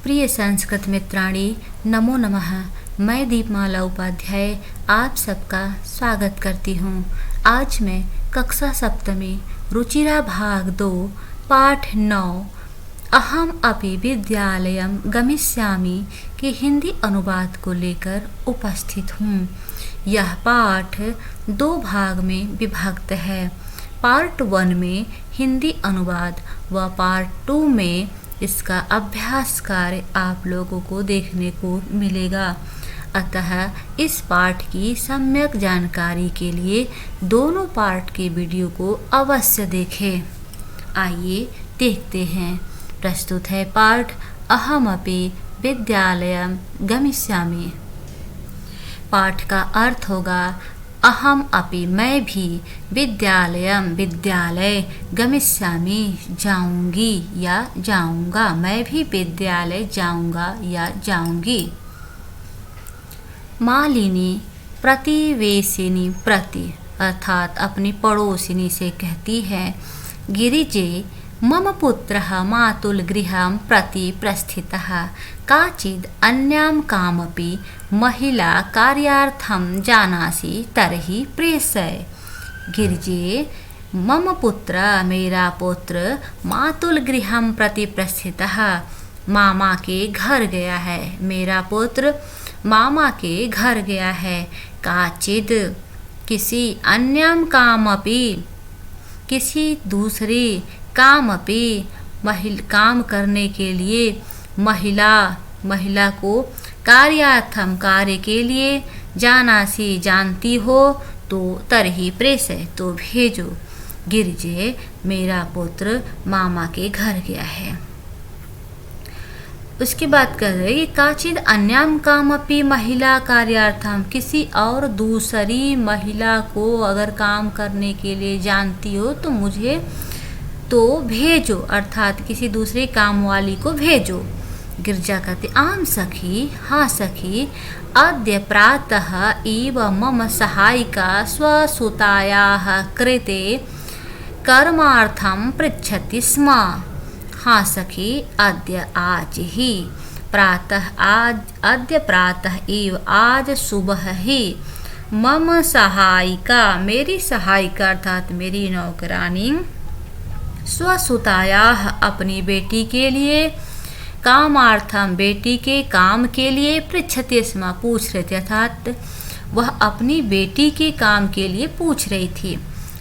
प्रिय संस्कृत मित्राणी, नमो नमः। मैं दीपमाला उपाध्याय आप सबका स्वागत करती हूँ। आज मैं कक्षा सप्तमी रुचिरा भाग 2 पाठ 9 अहम अपि विद्यालयम गमिष्यामि के हिंदी अनुवाद को लेकर उपस्थित हूँ। यह पाठ 2 भाग में विभक्त है। पार्ट 1 में हिंदी अनुवाद व पार्ट 2 में इसका अभ्यास कार्य आप लोगों को देखने को मिलेगा। अतः इस पाठ की सम्यक जानकारी के लिए दोनों पार्ट के वीडियो को अवश्य देखें। आइए देखते हैं। प्रस्तुत है पाठ अहमपि विद्यालयम गमिष्यामि। पाठ का अर्थ होगा अहम अपि मैं भी विद्यालय गमिष्यामि जाऊंगी या जाऊंगा। मैं भी विद्यालय जाऊंगा या जाऊंगी। मालिनी प्रतिवेशिनी प्रति अर्थात अपनी पड़ोसिनी से कहती है, गिरिजे मम पुत्रः मातुल गृहं प्रति प्रस्थितः काचिद् अन्यां कामपि महिला कार्यार्थं जानासि तर्हि प्रेषय। गिरिजे मम पुत्र मेरा पुत्र मातुल गृहं प्रति प्रस्थितः मामा के घर गया है। मेरा पुत्र मामा के घर गया है। काचिद् किसी अन्यां कामपि किसी दूसरे कामपि काम करने के लिए महिला को कार्यार्थम कार्य के लिए जानासी जानती हो तो तरही प्रेषय तो भेजो। गिरिजे मेरा पुत्र मामा के घर गया है। उसकी बात कर रहे हैं काचिद अन्याम कामपि महिला कार्यार्थम किसी और दूसरी महिला को अगर काम करने के लिए जानती हो तो मुझे तो भेजो, अर्थात किसी दूसरे काम वाली को भेजो। गिरजा कहते आम सखी, हाँ सखी, अद्य प्रातः एव मम सहायिका स्वसुतायाः कृते कर्मार्थं पृच्छति स्म। हाँ सखी, अद्य आज ही अद्य प्रातः एव आज सुबह ही मम सहायिका मेरी सहायिका अर्थात मेरी नौकरानी स्वसुतायाः अपनी बेटी के लिए कामार्थम बेटी के काम के लिए पृच्छति स्म पूछ रहे थे, अर्थात वह अपनी बेटी के काम के लिए पूछ रही थी।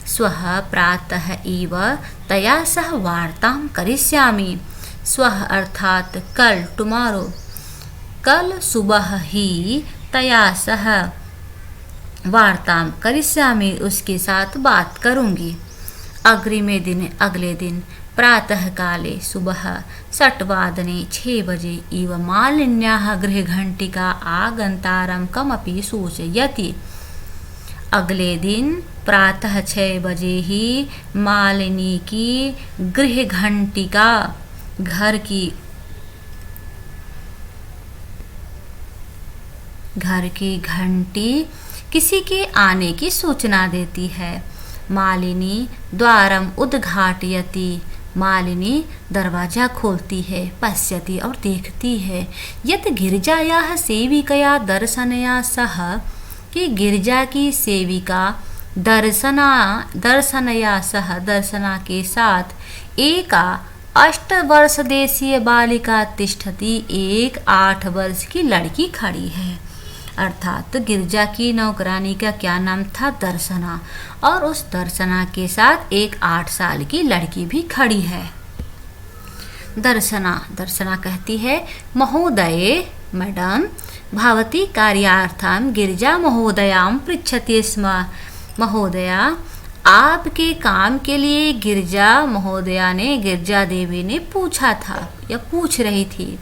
स्वः प्रातः एव तया सह वार्तां करिष्यामि। स्वः अर्थात कल, टुमारो, कल सुबह ही तया सह वार्तां करिष्यामि उसके साथ बात करूंगी। अग्रिमे दिने अगले दिन प्रातः काले सुबह 6 बजे इव मालिन्याः गृहघंटिका आगंतारं कमपि सूचयति। अगले दिन प्रातः 6 बजे ही मालिनी की गृहघंटिका घर की घंटी किसी के आने की सूचना देती है। मालिनी द्वारम उद्घाटयति मालिनी दरवाजा खोलती है। पश्यति और देखती है यत गिरजायाः सेविकया दर्शनया सह कि गिरजा की सेविका दर्शनया सह दर्शना के साथ एका 8 वर्ष देशीय बालिका तिष्ठति एक 8 वर्ष की लड़की खड़ी है। अर्थात गिरजा की नौकरानी का क्या नाम था? दर्शना, और उस दर्शना के साथ एक 8 साल की लड़की भी खड़ी है। दर्शना कहती है, महोदये मैडम भवती कार्यार्थम गिरजा महोदयां पृच्छति स्म। महोदया आपके काम के लिए गिरजा महोदया ने गिरजा देवी ने पूछा था या पूछ रही थी।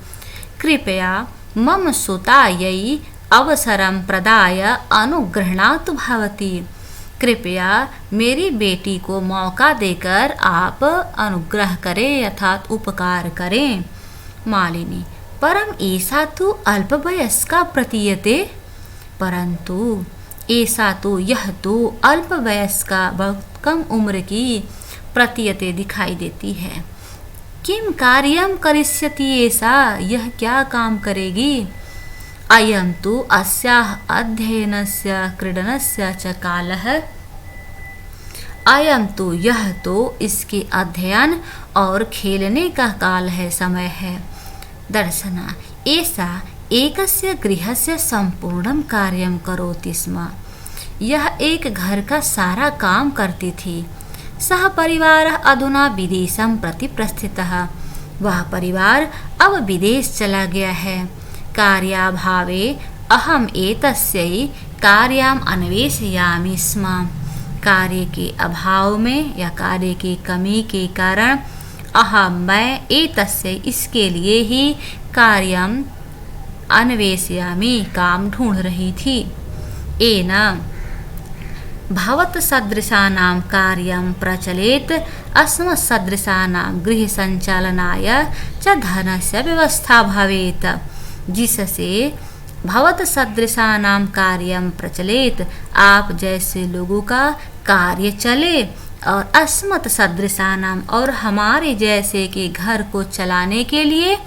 कृपया मम सुतायै अवसरं प्रदाय अनुगृह्णातु भवती। कृपया मेरी बेटी को मौका देकर आप अनुग्रह करें अर्थात उपकार करें। मालिनी परम ऐसा तो अल्पवयस्का प्रतीयते। परंतु ऐसा तो यह तो अल्पवयस्का बहुत कम उम्र की प्रतीयते दिखाई देती है। किम कार्यम करिष्यति एषा, यह क्या काम करेगी। अयं तु अस्याः अध्ययनस्य क्रीडनस्य च कालः। अयं तो यह तो इसके अध्ययन और खेलने का काल है, समय है। दर्शना एषा एकस्य गृहस्य संपूर्णं कार्यं करोति स्म। यह एक घर का सारा काम करती थी। सह परिवारः अधुना विदेशं प्रति प्रस्थितः। वह परिवार अब विदेश चला गया है। कार्याभावे अहम एतस्यै कार्याम् अन्वेषयामि स्म। कार्य के अभाव में या कार्य की कमी के कारण मैं एतस्य इसके लिए ही कार्यम अन्वेषयामि काम ढूंढ रही थी। एन भवत सदृशानां कार्यं प्रचलेत अस्मत्सदृशानां गृह संचालनाय च धनस्य व्यवस्था भवेत्। जिससे भवत सदृशानां कार्यं प्रचलेत, आप जैसे लोगों का कार्य चले, और अस्मत् सदृशानां और हमारे जैसे के घर को चलाने के लिए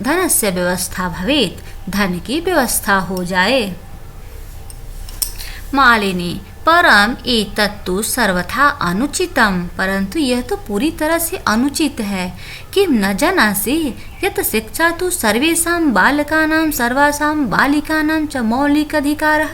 धनस्य व्यवस्था भवेत्, धन की व्यवस्था हो जाए। मालिनी परम एतत्तु सर्वथा अनुचितम, परंतु यह तो पूरी तरह से अनुचित है। किम न जानासि यत् शिक्षा तो सर्वेषां बालकानां सर्वासां बालिकानां च मौलिक अधिकारः।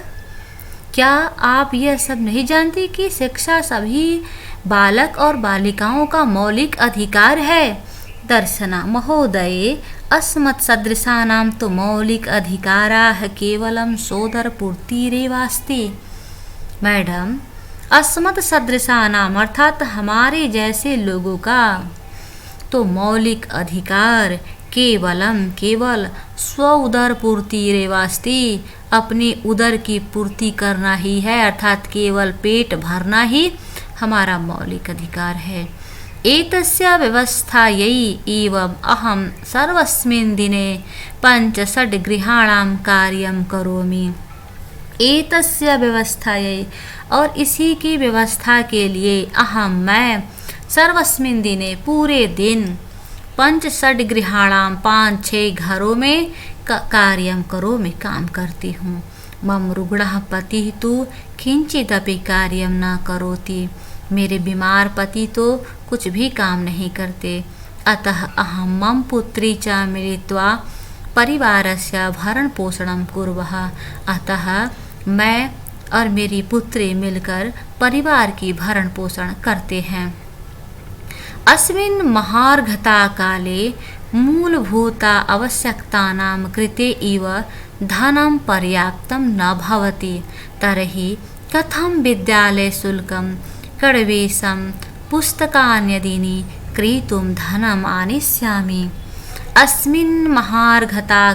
क्या आप यह सब नहीं जानती कि शिक्षा सभी बालक और बालिकाओं का मौलिक अधिकार है। दर्शना महोदये अस्मत्सदृशानां तो मौलिक अधिकाराः केवलं सोदरपूर्तिरेवास्ति। मैडम, अस्मत्सदृशानां अर्थात हमारे जैसे लोगों का तो मौलिक अधिकार केवल स्व उदर पूर्ति रेवास्ति, अपने उदर की पूर्ति करना ही है, अर्थात केवल पेट भरना ही हमारा मौलिक अधिकार है। एतस्य व्यवस्थायै एवं अहं सर्वस्मिन् दिने 5-6 गृहाणां कार्यं करोमि। एतस्य व्यवस्थायै, और इसी की व्यवस्था के लिए मैं सर्वस्मिन् दिने पूरे दिन 5-6 गृहाणां 5-6 घरों में कार्यं करो, मैं काम करती हूँ। मम रुग्णः पतिः तु किंचिदपि कार्यं न करोति। मेरे बीमार पति तो कुछ भी काम नहीं करते। अतः अहं मम पुत्री च मिलित्वा परिवारस्य भरण पोषणं कुर्वः। अतः मैं और मेरी पुत्री मिलकर परिवार की भरण पोषण करते हैं। अस्मिन् महार्घता काले मूलभूता आवश्यकतानां कृते इव धनं पर्याप्तं न भवति। तर्हि कथं विद्यालयशुल्कं कडवेशं पुस्तकान्यदीनि क्रेतुं धनम् आनेष्यामि। अस्मिन् महार्घता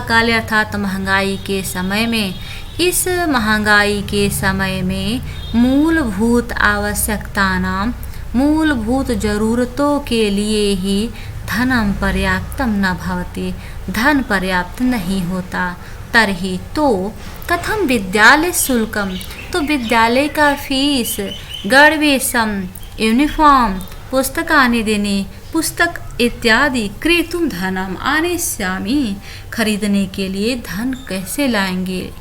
काले अर्थात महंगाई के समय में, इस महंगाई के समय में मूलभूत आवश्यकतानां मूलभूत जरूरतों के लिए ही धनम पर्याप्तम न भवति, धन पर्याप्त नहीं होता। तर्हि तो कथम विद्यालय शुल्कम, तो विद्यालय का फीस, गणवेशम यूनिफॉर्म, पुस्तकानि देने, पुस्तक इत्यादि क्रेतुम धनम आनेष्यामि, खरीदने के लिए धन कैसे लाएंगे।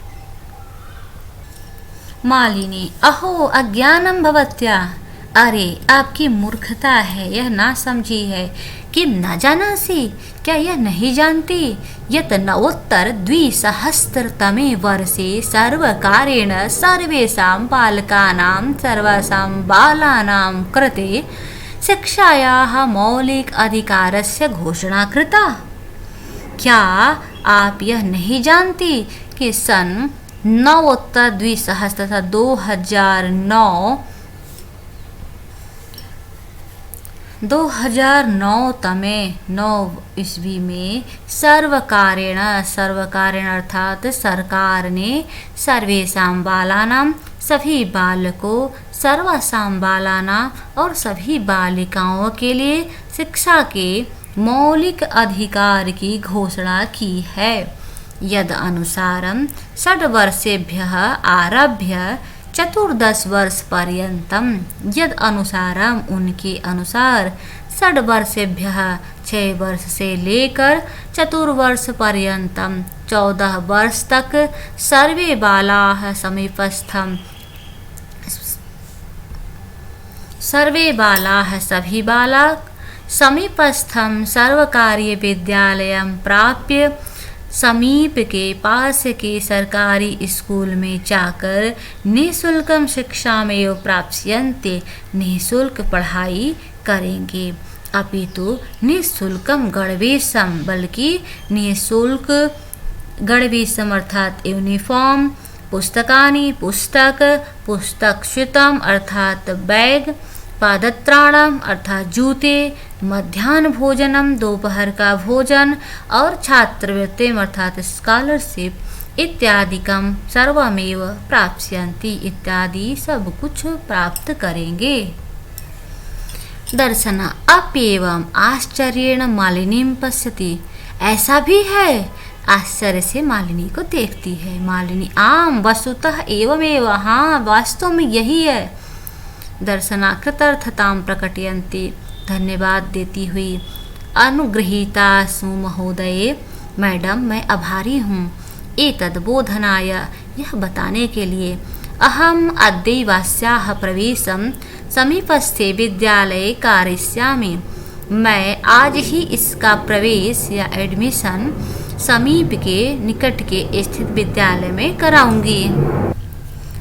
मालिनी अहो अज्ञानम भवत्या, अरे आपकी मूर्खता है, यह ना समझी है। कि न जानासी, क्या यह नहीं जानती, यत 1920तमे वर्षे सर्वकारेण सर्वेषां बालकानां सर्वासां बालानां कृते शिक्षायाः मौलिक अधिकारस्य घोषणा कृता। क्या आप यह नहीं जानती कि सन 2009 तमे 9 ईस्वी में सर्वकारेण अर्थात सरकार ने सर्वेषां बालानां सभी बालकों, सर्वासां बालानां और सभी बालिकाओं के लिए शिक्षा के मौलिक अधिकार की घोषणा की है। यद अनुसारं 6 वर्षेभ्यः आरभ्य 14 वर्ष पर्यंतम यद अनुसारम उनके अनुसार 6 वर्षेभ्यः 6 वर्ष से लेकर 4 वर्ष पर्यंतम 14 वर्ष तक सर्वे बालाः समीपस्थम सर्वे बालाः सभी बालक समीपस्थम सर्वकारीय विद्यालयम प्राप्य समीप के पास के सरकारी स्कूल में जाकर निःशुल्कम शिक्षामेव प्राप्स्यन्ते निःशुल्क पढ़ाई करेंगे। अपितु निःशुल्कम गणवेशम बल्कि निःशुल्क गणवेशम अर्थात यूनिफॉर्म, पुस्तकानि पुस्तक, पुस्तकश्युतम अर्थात बैग, पादत्राणम अर्थात जूते, मध्याह्न भोजनम दोपहर का भोजन और छात्रवृत्ति अर्थात स्कॉलरशिप इत्यादिकम सर्वमेव प्राप्स्यन्ति इत्यादि सब कुछ प्राप्त करेंगे। दर्शन अप्येवम आश्चर्येण मालिनीम पश्यति, ऐसा भी है। आश्चर्य से मालिनी को देखती है। मालिनी आम वस्तुतः एवमेव, हाँ वास्तव में यही है। दर्शना कृतार्थतां प्रकटयन्ति, धन्यवाद देती हुई। अनुगृहीता सु महोदये, मैडम मैं आभारी हूँ। एतद् बोधनाय, यह बताने के लिए। अहम अद्यैवास्याः प्रवेशं समीपस्थे विद्यालये कारयिष्यामि, मैं आज ही इसका प्रवेश या एडमिशन समीप के निकट के स्थित विद्यालय में कराऊंगी।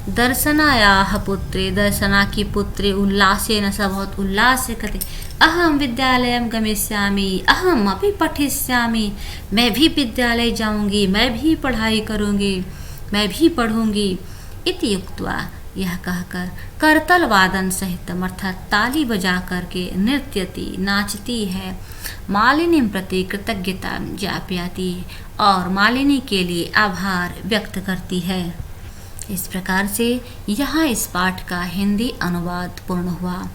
दर्शनायाः पुत्री, दर्शना की पुत्री उल्लासेन स बहुत उल्लास से कहते अहम विद्यालयं गमिष्यामि, अहम अपि पठिष्यामि, मैं भी विद्यालय जाऊंगी, मैं भी पढ़ाई करूंगी, मैं भी पढ़ूंगी। इति उक्त्वा, यह कहकर करतल वादन सहित अर्थात ताली बजा करके नृत्यति नाचती है। मालिनी प्रति कृतज्ञता ज्ञापयति और मालिनी के लिए आभार व्यक्त करती है। इस प्रकार से यहाँ इस पाठ का हिंदी अनुवाद पूर्ण हुआ।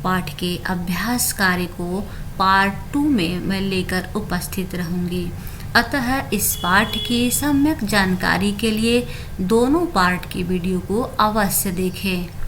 पाठ के अभ्यास कार्य को पार्ट 2 में मैं लेकर उपस्थित रहूँगी। अतः इस पाठ की सम्यक जानकारी के लिए दोनों पार्ट की वीडियो को अवश्य देखें।